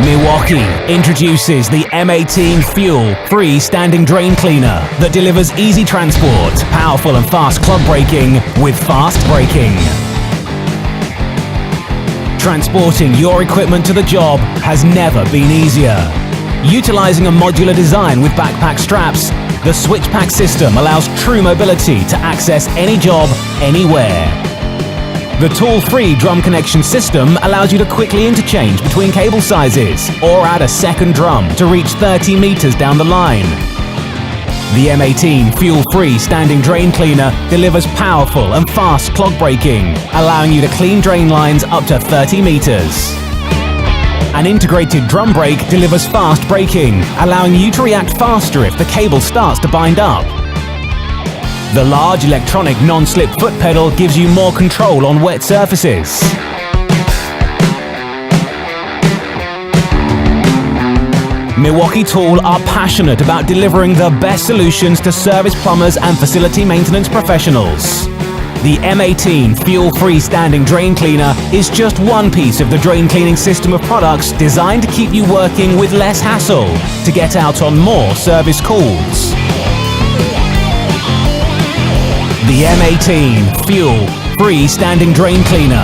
Milwaukee introduces the M18 fuel-free standing drain cleaner that delivers easy transport, powerful and fast clog breaking with fast braking. Transporting your equipment to the job has never been easier. Utilizing a modular design with backpack straps, the switch pack system allows true mobility to access any job, anywhere. The tool-free drum connection system allows you to quickly interchange between cable sizes or add a second drum to reach 30 meters down the line. The M18 fuel-free standing drain cleaner delivers powerful and fast clog breaking, allowing you to clean drain lines up to 30 meters. An integrated drum brake delivers fast braking, allowing you to react faster if the cable starts to bind up. The large electronic non-slip foot pedal gives you more control on wet surfaces. Milwaukee Tool are passionate about delivering the best solutions to service plumbers and facility maintenance professionals. The M18 fuel-free standing drain cleaner is just one piece of the drain cleaning system of products designed to keep you working with less hassle to get out on more service calls. The M18 fuel-free standing drain cleaner.